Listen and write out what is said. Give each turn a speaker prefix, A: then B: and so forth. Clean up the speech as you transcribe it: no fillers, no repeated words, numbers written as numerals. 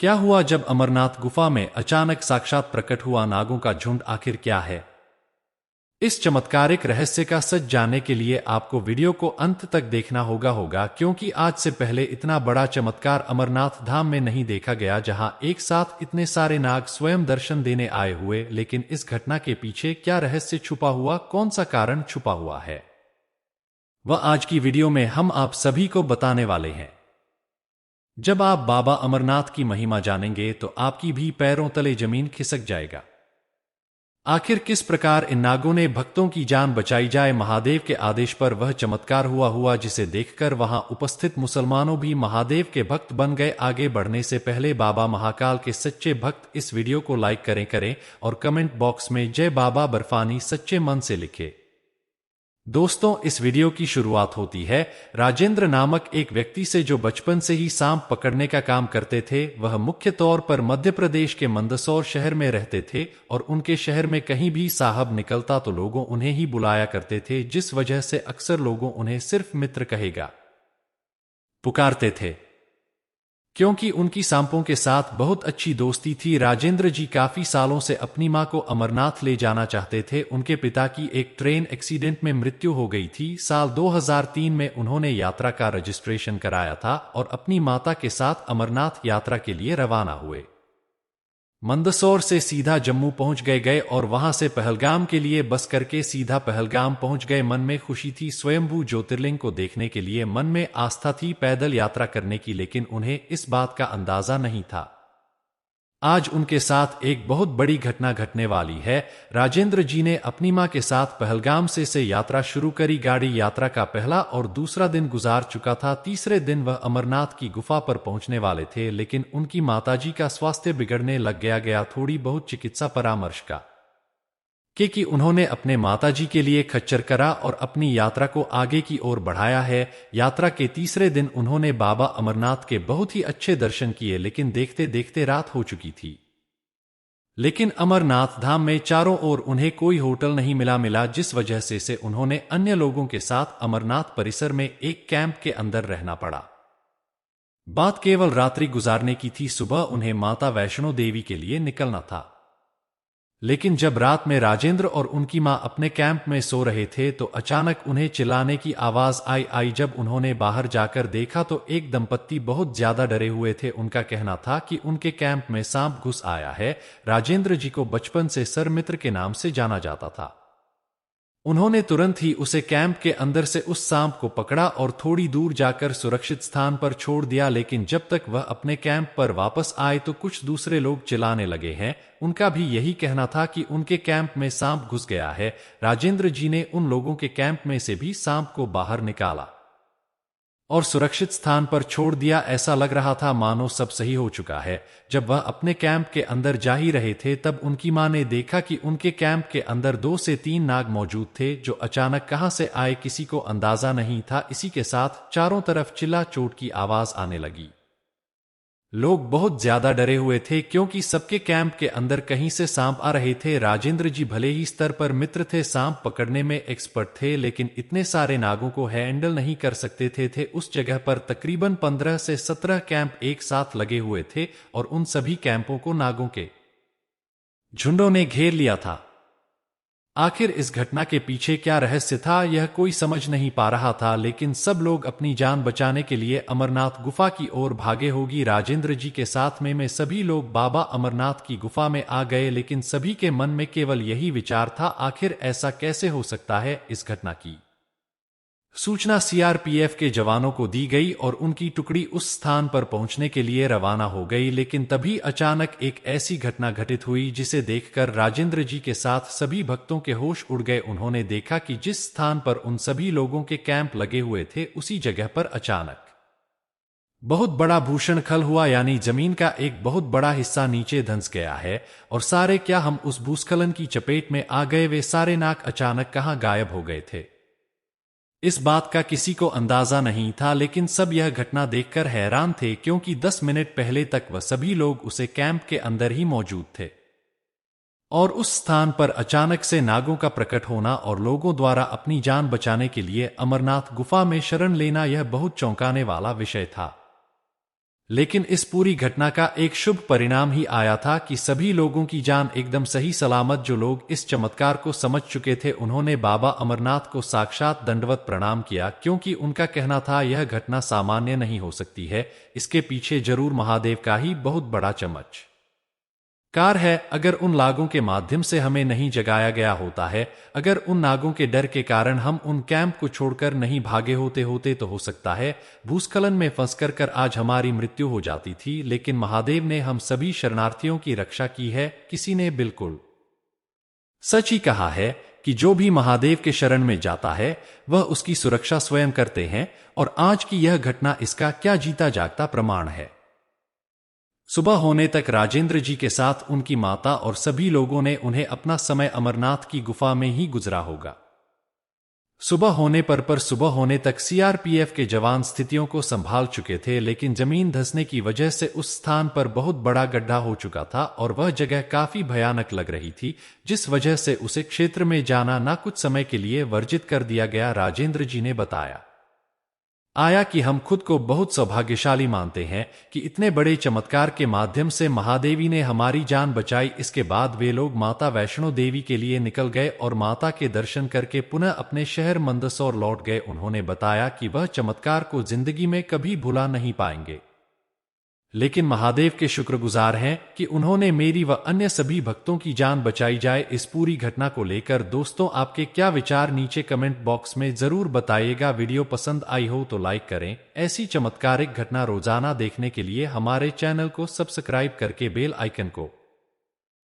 A: क्या हुआ जब अमरनाथ गुफा में अचानक साक्षात प्रकट हुआ नागों का झुंड? आखिर क्या है इस चमत्कारिक रहस्य का सच जानने के लिए आपको वीडियो को अंत तक देखना होगा क्योंकि आज से पहले इतना बड़ा चमत्कार अमरनाथ धाम में नहीं देखा गया, जहां एक साथ इतने सारे नाग स्वयं दर्शन देने आए हुए। लेकिन इस घटना के पीछे क्या रहस्य छुपा हुआ, कौन सा कारण छुपा हुआ है, वह आज की वीडियो में हम आप सभी को बताने वाले हैं। जब आप बाबा अमरनाथ की महिमा जानेंगे तो आपकी भी पैरों तले जमीन खिसक जाएगा। आखिर किस प्रकार इन नागों ने भक्तों की जान बचाई जाए? महादेव के आदेश पर वह चमत्कार हुआ जिसे देखकर वहां उपस्थित मुसलमानों भी महादेव के भक्त बन गए। आगे बढ़ने से पहले बाबा महाकाल के सच्चे भक्त इस वीडियो को लाइक करें और कमेंट बॉक्स में जय बाबा बर्फानी सच्चे मन से लिखे। दोस्तों, इस वीडियो की शुरुआत होती है राजेंद्र नामक एक व्यक्ति से जो बचपन से ही सांप पकड़ने का काम करते थे। वह मुख्य तौर पर मध्य प्रदेश के मंदसौर शहर में रहते थे और उनके शहर में कहीं भी साहब निकलता तो लोगों उन्हें ही बुलाया करते थे, जिस वजह से अक्सर लोगों उन्हें सिर्फ मित्र कहेगा पुकारते थे, क्योंकि उनकी सांपों के साथ बहुत अच्छी दोस्ती थी। राजेंद्र जी काफी सालों से अपनी मां को अमरनाथ ले जाना चाहते थे। उनके पिता की एक ट्रेन एक्सीडेंट में मृत्यु हो गई थी। साल 2003 में उन्होंने यात्रा का रजिस्ट्रेशन कराया था और अपनी माता के साथ अमरनाथ यात्रा के लिए रवाना हुए। मंदसौर से सीधा जम्मू पहुंच गए और वहां से पहलगाम के लिए बस करके सीधा पहलगाम पहुंच गए। मन में खुशी थी स्वयंभू ज्योतिर्लिंग को देखने के लिए, मन में आस्था थी पैदल यात्रा करने की, लेकिन उन्हें इस बात का अंदाजा नहीं था आज उनके साथ एक बहुत बड़ी घटना घटने वाली है। राजेंद्र जी ने अपनी मां के साथ पहलगाम से यात्रा शुरू करी। गाड़ी यात्रा का पहला और दूसरा दिन गुजार चुका था। तीसरे दिन वह अमरनाथ की गुफा पर पहुंचने वाले थे, लेकिन उनकी माताजी का स्वास्थ्य बिगड़ने लग गया। थोड़ी बहुत चिकित्सा परामर्श का कि उन्होंने अपने माताजी के लिए खच्चर करा और अपनी यात्रा को आगे की ओर बढ़ाया है। यात्रा के तीसरे दिन उन्होंने बाबा अमरनाथ के बहुत ही अच्छे दर्शन किए, लेकिन देखते देखते रात हो चुकी थी। लेकिन अमरनाथ धाम में चारों ओर उन्हें कोई होटल नहीं मिला, जिस वजह से उन्होंने अन्य लोगों के साथ अमरनाथ परिसर में एक कैंप के अंदर रहना पड़ा। बात केवल रात्रि गुजारने की थी। सुबह उन्हें माता वैष्णो देवी के लिए निकलना था, लेकिन जब रात में राजेंद्र और उनकी मां अपने कैंप में सो रहे थे तो अचानक उन्हें चिल्लाने की आवाज आई। जब उन्होंने बाहर जाकर देखा तो एक दंपत्ति बहुत ज्यादा डरे हुए थे। उनका कहना था कि उनके कैंप में सांप घुस आया है। राजेंद्र जी को बचपन से सर मित्र के नाम से जाना जाता था। उन्होंने तुरंत ही उसे कैंप के अंदर से उस सांप को पकड़ा और थोड़ी दूर जाकर सुरक्षित स्थान पर छोड़ दिया। लेकिन जब तक वह अपने कैंप पर वापस आए तो कुछ दूसरे लोग चिल्लाने लगे हैं। उनका भी यही कहना था कि उनके कैंप में सांप घुस गया है। राजेंद्र जी ने उन लोगों के कैंप में से भी सांप को बाहर निकाला और सुरक्षित स्थान पर छोड़ दिया। ऐसा लग रहा था मानो सब सही हो चुका है। जब वह अपने कैंप के अंदर जा ही रहे थे तब उनकी मां ने देखा कि उनके कैंप के अंदर 2 से 3 नाग मौजूद थे, जो अचानक कहां से आए किसी को अंदाजा नहीं था। इसी के साथ चारों तरफ चिल्ला चोट की आवाज आने लगी। लोग बहुत ज्यादा डरे हुए थे क्योंकि सबके कैंप के अंदर कहीं से सांप आ रहे थे। राजेंद्र जी भले ही स्तर पर मित्र थे, सांप पकड़ने में एक्सपर्ट थे, लेकिन इतने सारे नागों को हैंडल नहीं कर सकते थे। उस जगह पर तकरीबन 15 से 17 कैंप एक साथ लगे हुए थे और उन सभी कैंपों को नागों के झुंडों ने घेर लिया था। आखिर इस घटना के पीछे क्या रहस्य था, यह कोई समझ नहीं पा रहा था। लेकिन सब लोग अपनी जान बचाने के लिए अमरनाथ गुफा की ओर भागे होगी। राजेंद्र जी के साथ में सभी लोग बाबा अमरनाथ की गुफा में आ गए, लेकिन सभी के मन में केवल यही विचार था, आखिर ऐसा कैसे हो सकता है। इस घटना की सूचना सीआरपीएफ के जवानों को दी गई और उनकी टुकड़ी उस स्थान पर पहुंचने के लिए रवाना हो गई। लेकिन तभी अचानक एक ऐसी घटना घटित हुई जिसे देखकर राजेंद्र जी के साथ सभी भक्तों के होश उड़ गए। उन्होंने देखा कि जिस स्थान पर उन सभी लोगों के कैंप लगे हुए थे उसी जगह पर अचानक बहुत बड़ा भूस्खलन हुआ, यानी जमीन का एक बहुत बड़ा हिस्सा नीचे धंस गया है। और सारे क्या हम उस भूस्खलन की चपेट में आ गए? वे सारे नाग अचानक कहां गायब हो गए थे, इस बात का किसी को अंदाजा नहीं था। लेकिन सब यह घटना देखकर हैरान थे, क्योंकि 10 मिनट पहले तक वह सभी लोग उसे कैंप के अंदर ही मौजूद थे और उस स्थान पर अचानक से नागों का प्रकट होना और लोगों द्वारा अपनी जान बचाने के लिए अमरनाथ गुफा में शरण लेना, यह बहुत चौंकाने वाला विषय था। लेकिन इस पूरी घटना का एक शुभ परिणाम ही आया था कि सभी लोगों की जान एकदम सही सलामत। जो लोग इस चमत्कार को समझ चुके थे उन्होंने बाबा अमरनाथ को साक्षात दंडवत प्रणाम किया, क्योंकि उनका कहना था यह घटना सामान्य नहीं हो सकती है, इसके पीछे जरूर महादेव का ही बहुत बड़ा चमत्कार है। अगर उन नागों के माध्यम से हमें नहीं जगाया गया होता है, अगर उन नागों के डर के कारण हम उन कैंप को छोड़कर नहीं भागे होते तो हो सकता है भूस्खलन में फंसकर आज हमारी मृत्यु हो जाती थी। लेकिन महादेव ने हम सभी शरणार्थियों की रक्षा की है। किसी ने बिल्कुल सच ही कहा है कि जो भी महादेव के शरण में जाता है वह उसकी सुरक्षा स्वयं करते हैं, और आज की यह घटना इसका क्या जीता जागता प्रमाण है। सुबह होने तक राजेंद्र जी के साथ उनकी माता और सभी लोगों ने उन्हें अपना समय अमरनाथ की गुफा में ही गुजरा होगा। सुबह होने पर सुबह होने तक सीआरपीएफ के जवान स्थितियों को संभाल चुके थे, लेकिन जमीन धंसने की वजह से उस स्थान पर बहुत बड़ा गड्ढा हो चुका था और वह जगह काफी भयानक लग रही थी, जिस वजह से उसे क्षेत्र में जाना ना कुछ समय के लिए वर्जित कर दिया गया। राजेंद्र जी ने बताया कि हम खुद को बहुत सौभाग्यशाली मानते हैं कि इतने बड़े चमत्कार के माध्यम से महादेवी ने हमारी जान बचाई। इसके बाद वे लोग माता वैष्णो देवी के लिए निकल गए और माता के दर्शन करके पुनः अपने शहर मंदसौर लौट गए। उन्होंने बताया कि वह चमत्कार को जिंदगी में कभी भुला नहीं पाएंगे, लेकिन महादेव के शुक्रगुजार हैं कि उन्होंने मेरी व अन्य सभी भक्तों की जान बचाई जाए। इस पूरी घटना को लेकर दोस्तों आपके क्या विचार नीचे कमेंट बॉक्स में जरूर बताइएगा। वीडियो पसंद आई हो तो लाइक करें। ऐसी चमत्कारिक घटना रोजाना देखने के लिए हमारे चैनल को सब्सक्राइब करके बेल आइकन को